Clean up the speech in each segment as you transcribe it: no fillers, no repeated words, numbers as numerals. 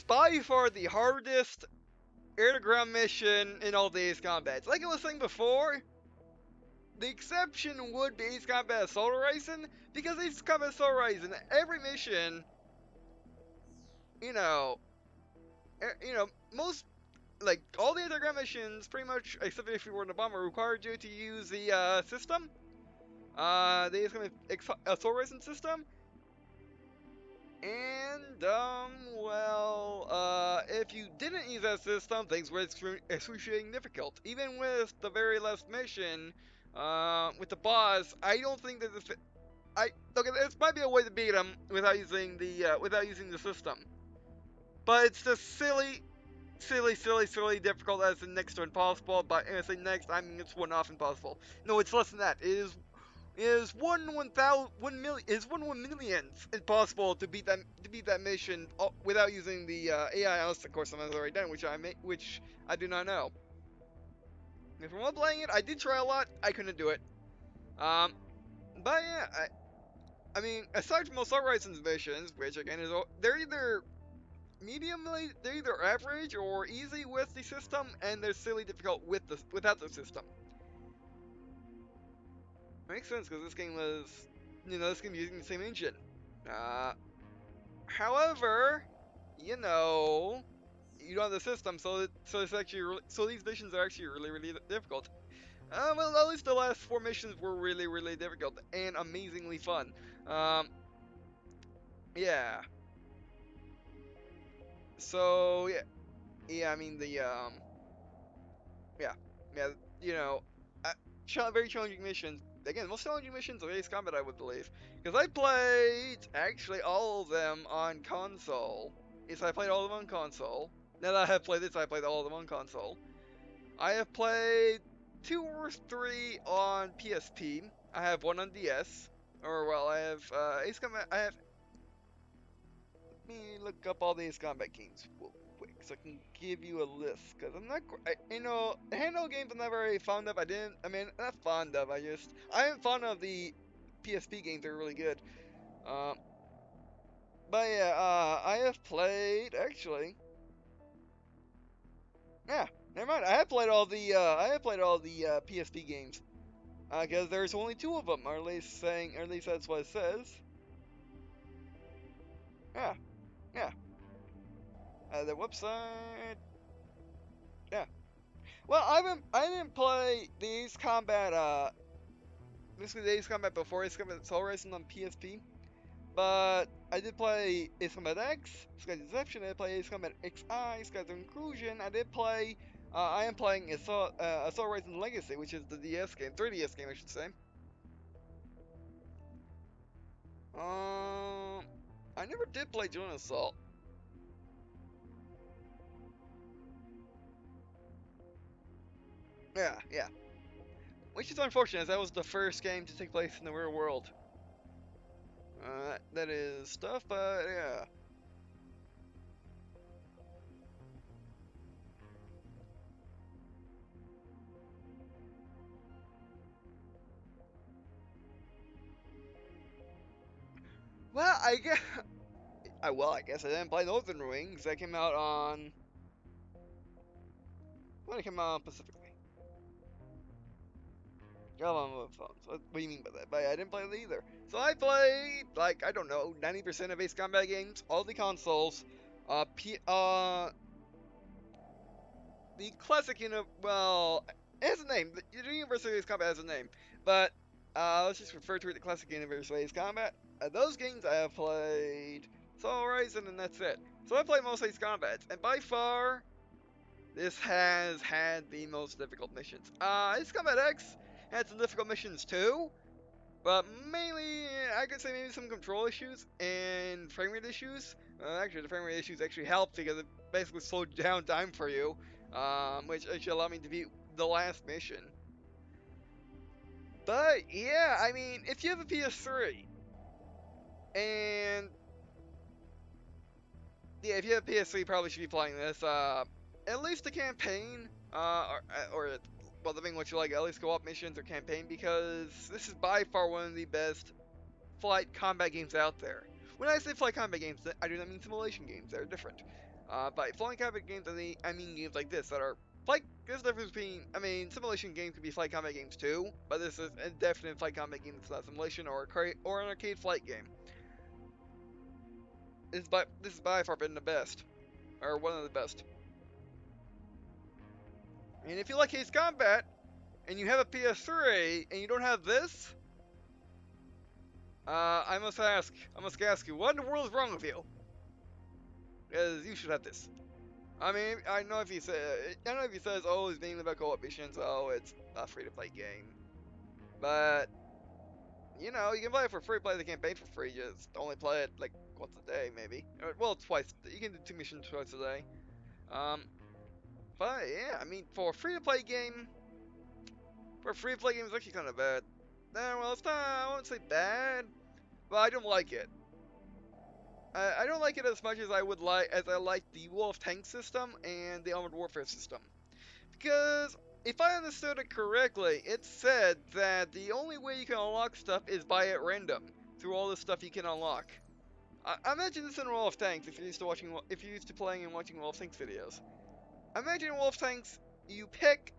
by far the hardest air-to-ground mission in all the Ace Combats. Like I was saying before, the exception would be Ace Combat Assault Horizon, because Ace Combat Assault Horizon, every mission, you know, most, like, all the underground missions, pretty much, except if you were in a bomber, required you to use the, system, the Ace Combat Assault Horizon system, and, well, if you didn't use that system, things were excruciating difficult. Even with the very last mission, with the boss, I don't think that this, okay, this might be a way to beat him without using the system. But it's just silly difficult as in next to impossible. But when I say next, I mean it's one off impossible. No, it's less than that. It is 1/1,000,000th impossible to beat that mission without using the AI. Unless of course someone's already done, which I do not know. And from while playing it, I did try a lot. I couldn't do it. Um, but yeah, I mean, aside from Assault Horizon's missions, which again they're either they're either average or easy with the system, and they're silly difficult without the system. Makes sense because this game was, this game using the same engine. Uh, However, you don't have the system, so it's actually so these missions are actually really difficult. Well, at least the last 4 missions were really difficult and amazingly fun. Um, yeah. So yeah. I mean yeah, yeah. You know, very challenging missions. Again, most challenging missions of Ace Combat, I would believe, because I played actually all of them on console. Yes, I played all of them on console. Now that I have played this, I played all of them on console. I have played 2 or 3 on PSP. I have one on DS. Or well, I have Ace Combat. Let me look up all the Ace Combat games real quick so I can give you a list. Because I'm not, handheld games I'm not very fond of. Not fond of. I am fond of the PSP games. They're really good. Um, but yeah, I have played actually. Yeah, never mind. I have played all the PSP games. Because there's only 2 of them, or at least that's what it says. Yeah, yeah. The website. Yeah. Well, I didn't play the Ace Combat. Basically the Ace Combat before Ace Combat Soul Racing on PSP. But I did play Ace Combat X, Sky's Deception. I did play Ace Combat XI, Sky's Inclusion. I did play. I am playing Assault Racing Legacy, which is the DS game, 3DS game, I should say. I never did play Drone Assault. Yeah. Which is unfortunate, as that was the first game to take place in the real world. That is stuff, but yeah. Well, I guess I didn't play Northern Wings. That came out on. When it came out on Pacifically. Got on mobile phones. What do you mean by that? But I didn't play it either. So I played, like, I don't know, 90% of Ace Combat games, all the consoles. The classic, well, it has a name. The Universal Ace Combat has a name. But, let's just refer to it the classic Universal Ace Combat. Those games I have played Soul Horizon, and that's it. So I played most Ace Combats, and by far, this has had the most difficult missions. Ace Combat X had some difficult missions too, but mainly, I could say maybe some control issues and frame rate issues. Actually, the frame rate issues actually helped because it basically slowed down time for you, which actually allowed me to beat the last mission. But yeah, I mean, if you have a PS3 and yeah, if you have a PS3, you probably should be playing this. At least the campaign, or well, depending what you like, at least co-op missions or campaign, because this is by far one of the best flight combat games out there. When I say flight combat games, I do not mean simulation games. They're different. By flying combat games, I mean games like this that are flight. There's a difference between, I mean, simulation games can be flight combat games too, but this is a definite flight combat game that's not simulation or an arcade flight game. This is by far been the best, or one of the best. And if you like Acecombat and you have a PS3 and you don't have this, I must ask you, what in the world is wrong with you? Because you should have this. I mean, I know if he says, oh, it's mainly about co-op missions, oh, it's a free-to-play game. But, you know, you can play it for free, play the campaign for free, just only play it, like, once a day, maybe. Well, twice, you can do 2 missions twice a day. Um, but, yeah, I mean, for a free-to-play game, it's actually kind of bad. Well, it's not, I won't say bad, but I don't like it. I don't like it as much as I like the Wolf Tank system and the Armored Warfare system. Because if I understood it correctly, it said that the only way you can unlock stuff is by at random through all the stuff you can unlock. I imagine this in World of Tanks if you're used to playing and watching World of Tanks videos. Imagine in World of Tanks, you pick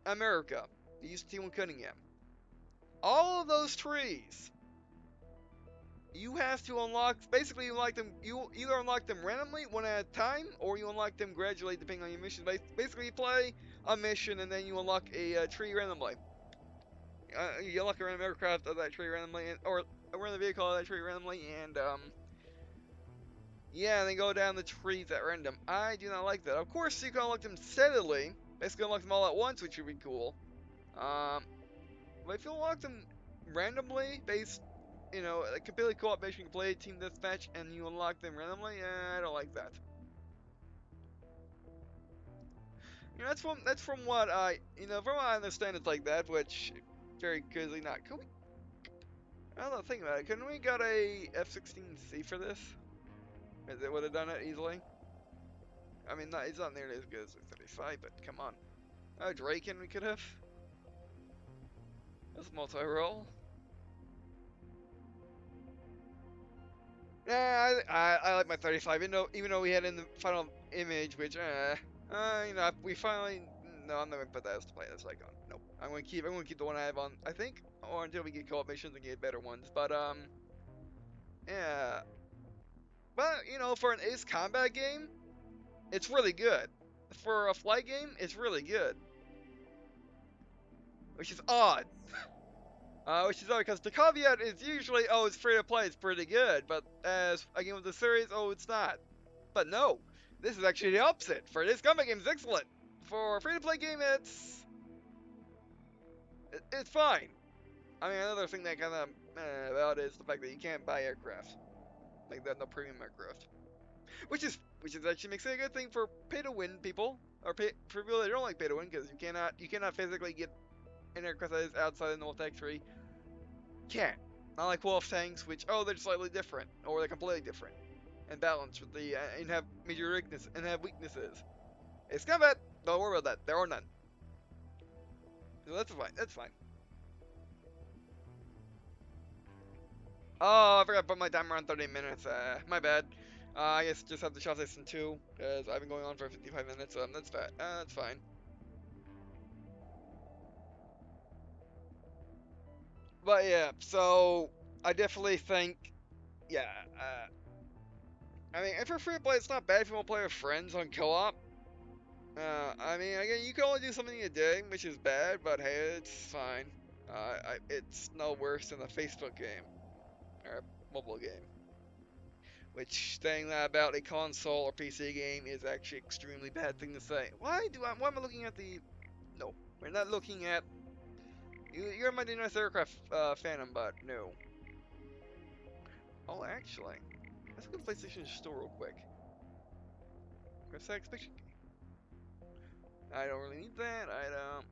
America. You use T1 Cunningham. All of those trees, you have to unlock. Basically, you unlock them. You either unlock them randomly, one at a time, or you unlock them gradually depending on your mission. Basically, you play a mission and then you unlock a tree randomly. You unlock a random aircraft of that tree randomly, or a random vehicle of that tree randomly, and yeah, and then go down the trees at random. I do not like that. Of course, you can unlock them steadily. Basically, unlock them all at once, which would be cool. But if you unlock them randomly, like completely co-op mission, you can play team deathmatch, and you unlock them randomly, I don't like that. You know, that's from what I understand, it's like that, which very clearly not. I don't think about it. Couldn't we got a F-16C for this? It would have done it easily. I mean, it's not nearly as good as the 35, but come on. Oh, Draken we could have. That's multi-roll. Yeah, I like my 35, even though we had in the final image, which we finally. No, I'm not gonna put that as to play as Icon. Nope. I'm gonna keep the one I have on. I think, or until we get co-op missions and get better ones. But yeah. But for an Acecombat game, it's really good. For a flight game, it's really good, which is odd. Which is odd because the caveat is usually, oh, it's free to play, it's pretty good. But as again with the series, oh, it's not. But no, this is actually the opposite. For this combat game, it's excellent. For a free-to-play game, it's fine. I mean, another thing that kind of about is the fact that you can't buy aircraft, like that, no premium aircraft, which is actually makes it a good thing for pay-to-win people, or for people that don't like pay-to-win, because you cannot physically get an aircraft that is outside the North Factory. Can't. Not like Wolf Tanks, which they're slightly different, or they're completely different, and balanced with and have major weaknesses. It's combat. Don't worry about that. There are none. So that's fine. That's fine. Oh, I forgot to put my timer on 30 minutes. My bad. I guess just have to shot this in 2, because I've been going on for 55 minutes. That's fine. That's fine. But yeah, so I definitely think, yeah. I mean, if you're free to play, it's not bad if you want to play with friends on co-op. I mean, again, you can only do something a day, which is bad, but hey, it's fine. It's no worse than a Facebook game or a mobile game. Which saying that about a console or PC game is actually an extremely bad thing to say. Why am I looking at the? No, we're not looking at. You're my nice aircraft phantom, but no. Oh, actually, let's go to PlayStation Store real quick. Where's that expansion? I don't really need that. I don't.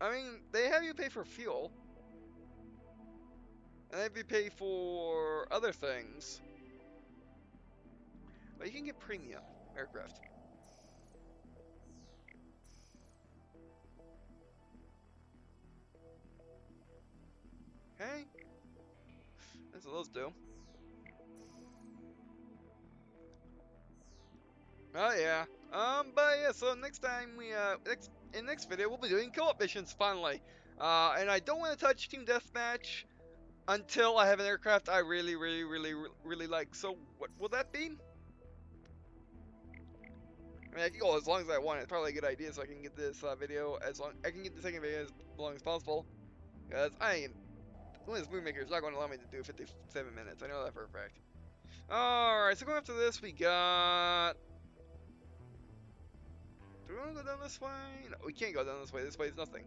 I mean, they have you pay for fuel, and they have you pay for other things, but you can get premium aircraft. Okay, that's what those do. Oh yeah. But yeah, so next time in next video we'll be doing co-op missions finally. And I don't want to touch Team Deathmatch until I have an aircraft I really like. So what will that be? I mean, I can go as long as I want. It's probably a good idea, so I can get this video as long. I can get the second video as long as possible. Because this movie maker is not going to allow me to do 57 minutes. I know that for a fact. All right, so going after this, we got. Do we want to go down this way? No, we can't go down this way. This way is nothing.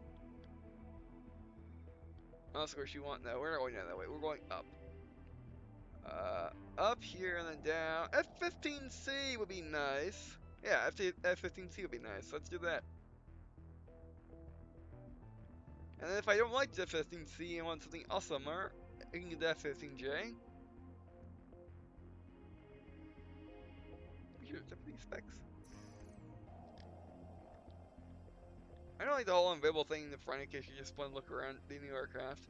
Unless, of course, you want. No, we're not going down that way. We're going up. Up here and then down. F-15C would be nice. Yeah, F-15C would be nice. Let's do that. And then if I don't like the F-15C and want something awesomer, I can get the F-15J. Here's Japanese specs. I don't like the whole unavailable thing in the front in case you just want to look around the new aircraft.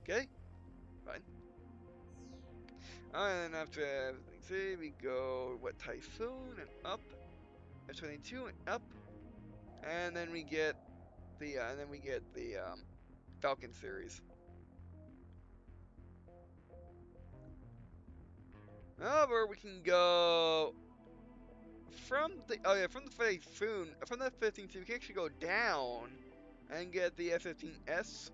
Okay, fine. And then after F-15C, we go, what, Typhoon and up. F-22 and up. And then we get the, Falcon series. However, we can go from the from the F-15C, we can actually go down and get the F-15S.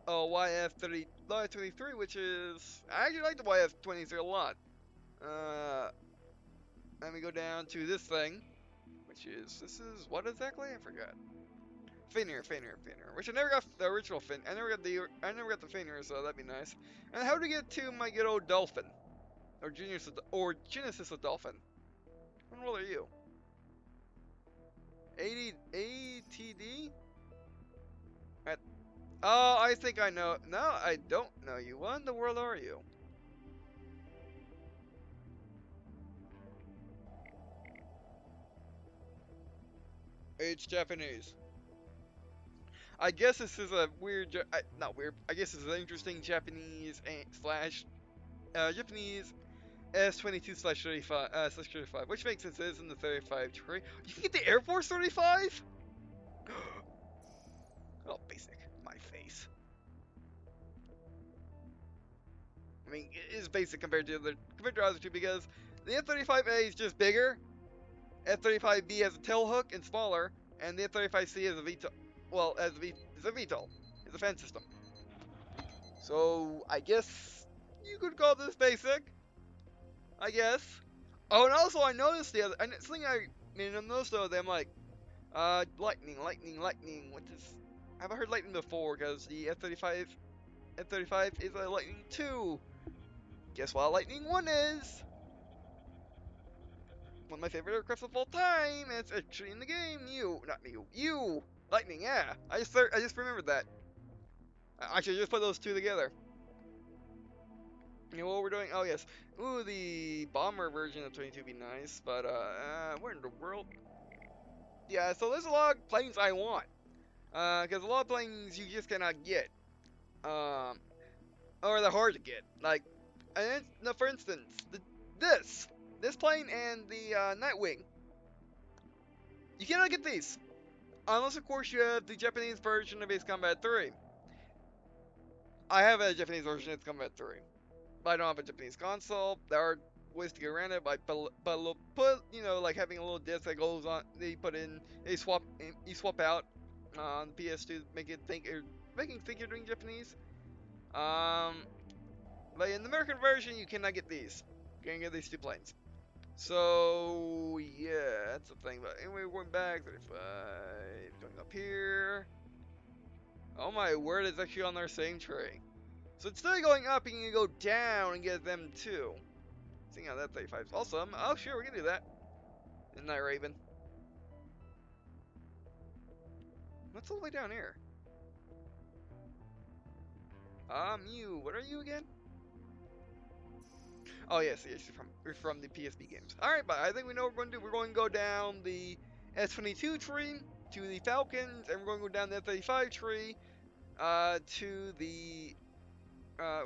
YF-23, which is I actually like the YF-23 a lot. And we go down to this thing, which is this is what exactly? I forgot. Finir. Which I never got the original Fin. I never got the Finir, so that'd be nice. And how do we get to my good old Dolphin? Genesis of Dolphin. What world are you? 80 ATD? Oh, I think I know. No, I don't know you. What in the world are you? It's Japanese. I guess this is a weird, not weird. I guess this is an interesting Japanese Japanese S22/35 which makes sense. It is in the 35 tree. You can get the Air Force 35. Oh, basic. My face. I mean, it is basic compared to the other two because the F-35A is just bigger. F-35B has a tail hook and smaller, and the F-35C is a VTOL. Well, it's a VTOL. It's a fan system. So I guess you could call this basic. I guess. Oh, and also I noticed something I mean I noticed though that I'm like, lightning. What is? I haven't heard lightning before because the F-35 is a lightning 2. Guess what lightning 1 is? One of my favorite aircrafts of all time. And it's actually in the game. You. Lightning. Yeah. I just remembered that. I should just put those two together. You know what we're doing? Oh yes. Ooh, the bomber version of 22 would be nice, but where in the world? Yeah, so there's a lot of planes I want. Because a lot of planes you just cannot get. Um, or they're hard to get. Like, no, for instance, this plane and the Nightwing. You cannot get these unless, of course, you have the Japanese version of Acecombat 3. I have a Japanese version of Acecombat 3. But I don't have a Japanese console. There are ways to get around it, but like having a little disc that goes on. You swap out on the PS2 to make it think you're doing Japanese. But in the American version, you cannot get these. You can't get these two planes. So yeah, that's the thing. But anyway, we're going back 35, going up here. Oh my word, it's actually on our same tree. So instead of going up, you can go down and get them too. Seeing how that 35 is awesome. Oh, sure, we can do that. In Night Raven. What's all the way down here? You. What are you again? Oh, yes, you're from the PSP games. Alright, but I think we know what we're going to do. We're going to go down the S-22 tree to the Falcons, and we're going to go down the F-35 tree to the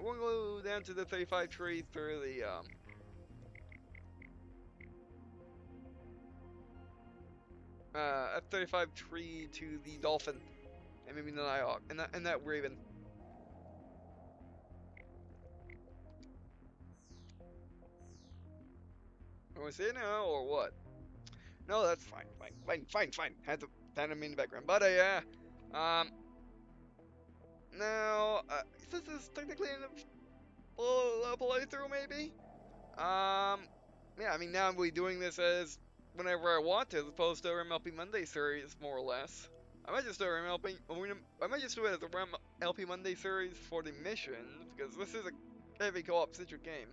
we'll go down to the 35 tree through the F-35 tree to the dolphin, and maybe the Nighthawk, and that raven. Want to say it now or what? No, that's fine, fine. Had to me in the background, but yeah. Now this is technically a playthrough, maybe. Yeah, I mean now I'm really doing this as whenever I want to, as opposed to MLP Monday series, more or less. I might just do MLP. I might just do it as a LP Monday series for the missions because this is a heavy co-op centric game.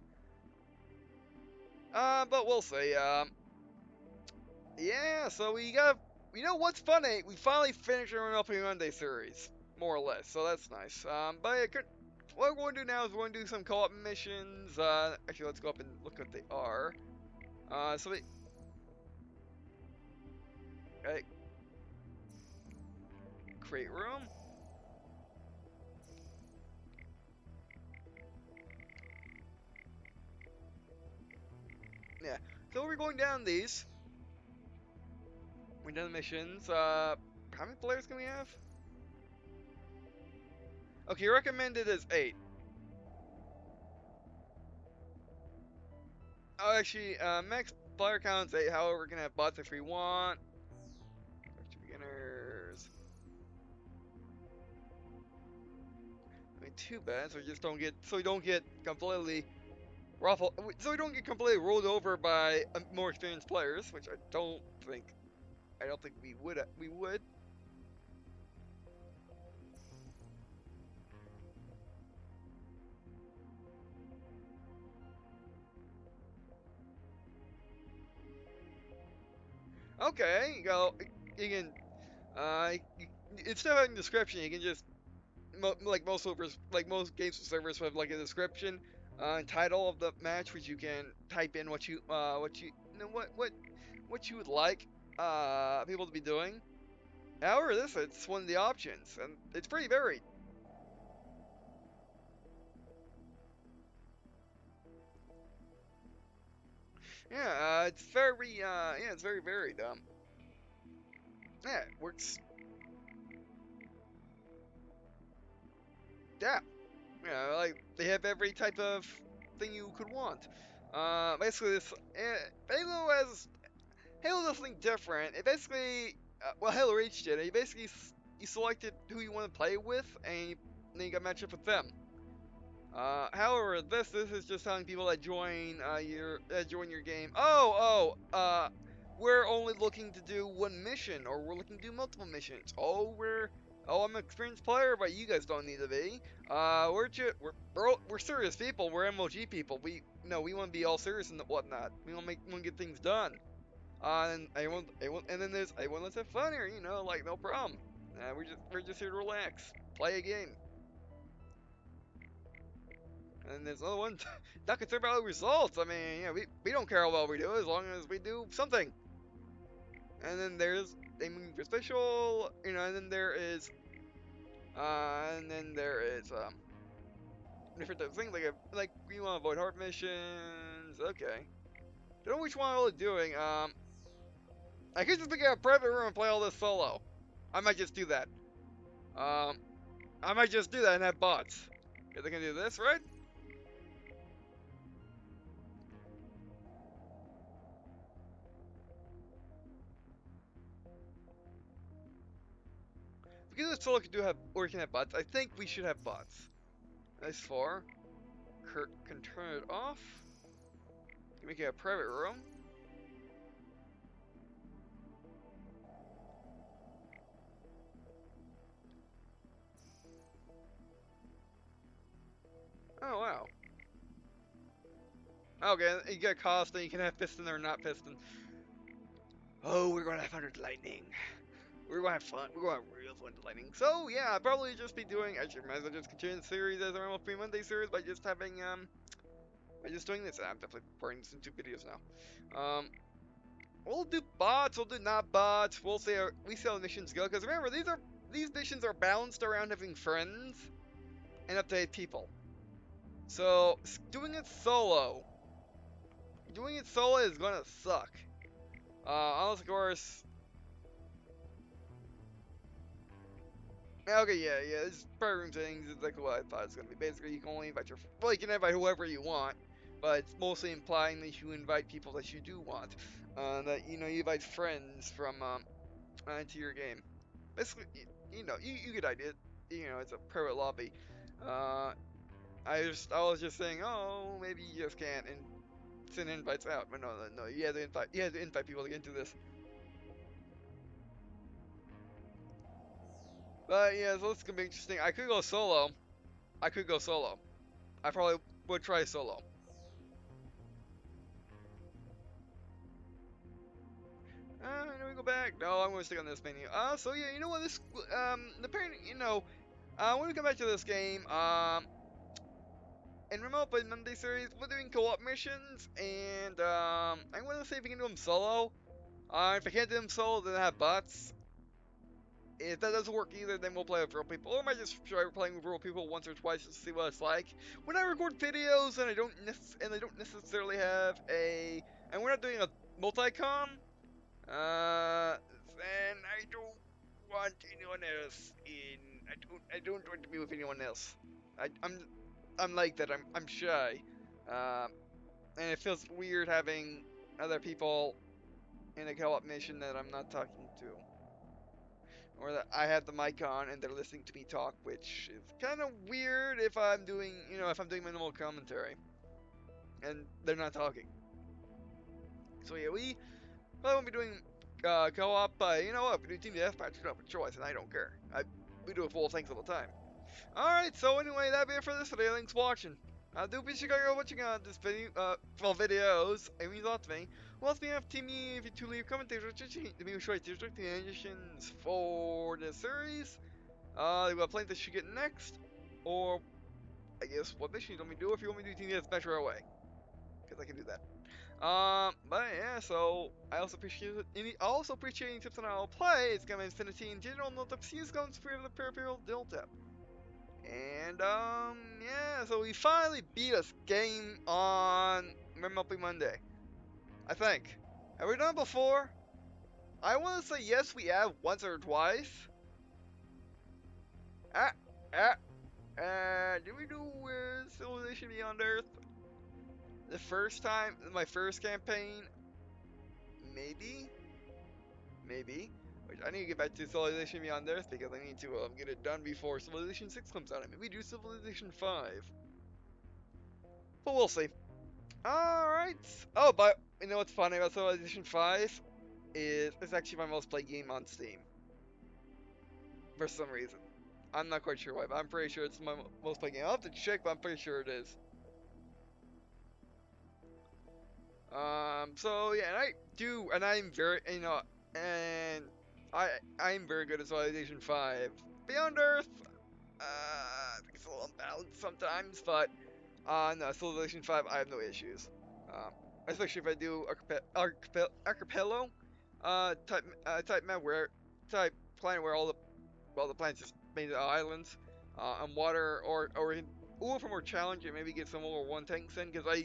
But we'll see. Yeah. So we got. You know what's funny? We finally finished our MLP Monday series, more or less. So that's nice. But yeah, what we're going to do now is we're going to do some co-op missions. Actually, let's go up and look what they are. So we. Okay, create room. Yeah. So we're going down these. We're done the missions. How many players can we have? Okay, recommended is 8. Oh, actually, max player count's 8. However, we can have bots if we want. Beginners. I mean, too bad. So we just don't get. So we don't get completely ruffled. So we don't get completely rolled over by more experienced players, which I don't think. I don't think we would. We would. Okay, you go. You can. Instead of having a description, you can just like most servers, like most games servers have like a description, and title of the match, which you can type in you know what you would like people to be doing. However, it's one of the options, and it's pretty varied. Yeah, it's very yeah, it's very varied. Yeah, it works. Yeah, like they have every type of thing you could want. Basically, Halo has Halo does something different. It basically, well, Halo Reach did. It basically, you selected who you want to play with, and then you got match up with them. However, this is just telling people that join your game. We're only looking to do one mission, or we're looking to do multiple missions. I'm an experienced player, but you guys don't need to be. We're serious people. We're MLG people. We want to be all serious and whatnot. We want to get things done. And and then there's everyone let's have fun here, like no problem. We're just here to relax, play a game. And there's another one, not concerned about the results. I mean, we don't care how well we do as long as we do something. And then there's aiming for special, and then there is different types of things like you want to avoid hard missions. Okay, don't know which one I'm really doing. I could just pick out a private room and play all this solo. I might just do that. Um, I might just do that and have bots. If they can do this, right? Because it's solo can do have or can have bots. I think we should have bots. Nice far. Can turn it off. Can make it a private room. Oh wow. Okay, you get cost and you can have piston or not piston. Oh, we're gonna have 100 lightning. We're gonna have fun. We're gonna have real fun with lightning. So yeah, I'll probably just be doing. Actually, might as well just continue the series as our MLP Monday series by just by just doing this. I'm definitely pouring this into videos now. We'll do bots. We'll do not bots. We see how the missions go. Because remember, these missions are balanced around having friends and up to 8 people. So doing it solo is gonna suck. Unless of course. Okay, yeah, it's per room settings. It's like what I thought it's gonna be. Basically, you can only invite well, you can invite whoever you want, but it's mostly implying that you invite people that you do want. That you invite friends from into your game. Basically, you get idea. It's a private lobby. Uh, I was just saying, oh, maybe you just can't and send invites out. But no, you have to invite people to get into this. But yeah, so it's gonna be interesting. I could go solo. I could go solo. I probably would try solo. Let me go back. No, I'm gonna stick on this menu. So yeah, you know what? Apparently, when we come back to this game, in Remote Play Monday series, we're doing co-op missions, and I'm gonna see if we can do them solo. If I can't do them solo, then I have bots. If that doesn't work either, then we'll play with real people. Or I might just try playing with real people once or twice just to see what it's like. When I record videos and I don't necessarily have and we're not doing a multi-com, then I don't want anyone else in. I don't want to be with anyone else. I'm like that. I'm shy, um, and it feels weird having other people in a co-op mission that I'm not talking to, or that I have the mic on and they're listening to me talk, which is kind of weird if I'm doing minimal commentary and they're not talking. So yeah, we probably won't be doing co-op, but you know what? We do team deathmatch. We don't have a choice, and I don't care. We do it full things all the time. Alright, so anyway, that'll be it for this video. Thanks for watching. Do be sure to watching this video, videos. It means a lot to me. Well, if you have to me, if you to leave comments, to be sure to restrict the editions for the series. What playing that should get next, or I guess what mission you want me to do if you want me to do team deathmatch right away, because I can do that. But yeah, so I also appreciate any tips on how to play. It's gonna Infinity in general, not the use guns for the peripheral Delta. And yeah, so we finally beat a game on Memorable Monday. I think. Have we done it before? I want to say yes, we have once or twice. Ah, ah, did we do Civilization Beyond Earth? The first time, my first campaign, maybe. Maybe. Which I need to get back to Civilization Beyond Earth because I need to get it done before Civilization 6 comes out. And maybe do Civilization 5. But we'll see. Alright. Oh, but you know what's funny about Civilization 5? Is it's actually my most played game on Steam. For some reason. I'm not quite sure why, but I'm pretty sure it's my most played game. I'll have to check, but I'm pretty sure it is. So yeah, and I do, and I'm very, and I'm very good at Civilization 5. Beyond Earth, it's a little unbalanced sometimes, but no, Civilization 5, I have no issues. Especially if I do archipelago, type map where, type planet where all the planets just made islands, and water, or for more challenging, maybe get some more one tanks in, because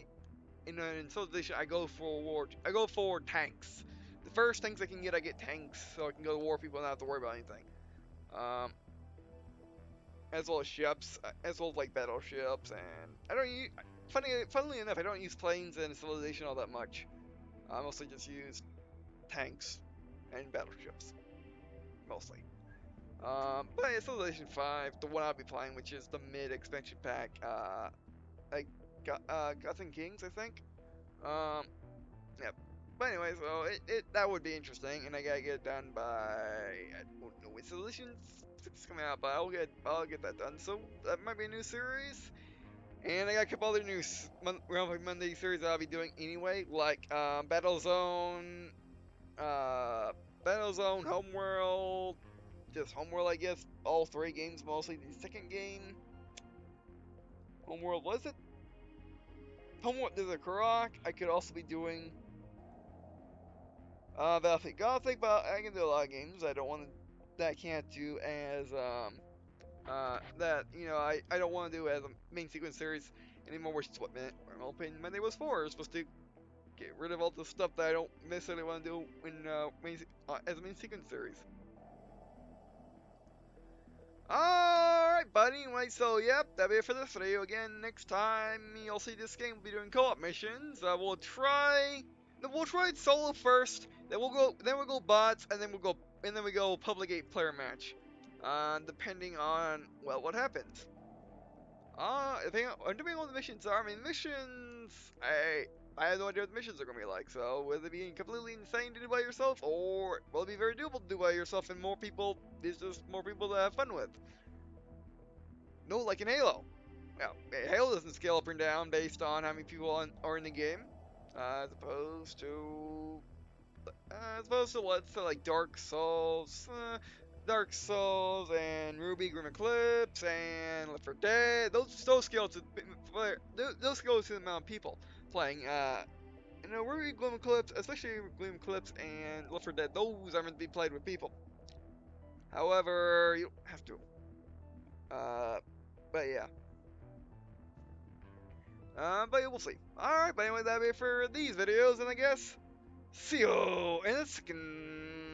in Civilization, I go for tanks. The first tanks I can get, I get tanks, so I can go to war people and not have to worry about anything. Um, as well as ships, as well as like battleships, and I don't use. Funnily enough, I don't use planes in Civilization all that much. I mostly just use tanks and battleships, mostly. But yeah, Civilization 5, the one I'll be playing, which is the mid expansion pack, like Gods and Kings, I think. Um, Yep. But anyway, so that would be interesting, and I gotta get it done by I don't know when Civilization 6 is coming out, but I'll get that done. So that might be a new series, and I got a couple other new Monday series that I'll be doing anyway, like uh, Battlezone, Homeworld, just Homeworld, I guess. All three games mostly. The second game, Homeworld, was it? Homeworld, there's a Kurok. I could also be doing Battlefield Gothic, but I can do a lot of games that I can't do as that I don't want to do as a main sequence series. anymore, which is what I'm hoping Monday was for. Supposed to get rid of all the stuff that I don't necessarily want to do in as a main sequence series. Alright, buddy. Anyway, so yep, that'll be it for this video. Again, next time you'll see this game, we'll be doing co-op missions. We'll try it solo first. Then we'll go bots, and then we go public 8-player match. Depending on well, what happens. Depending on what the missions are. I mean, missions. I have no idea what the missions are gonna be like. So whether it be completely insane to do by yourself, or will it be very doable to do by yourself, and there's just more people to have fun with. No, like in Halo. Yeah, Halo doesn't scale up and down based on how many people are in the game, as opposed to let's say like Dark Souls and Ruby, Grim Eclipse and Left 4 Dead. Those scale to those scale to the amount of people playing. Ruby, Grim Eclipse, especially Grim Eclipse and Left 4 Dead. Those are meant to be played with people. However, you don't have to. Uh, but yeah. But yeah, we'll see. Alright, but anyway, that'll be it for these videos, and I guess see you in a second.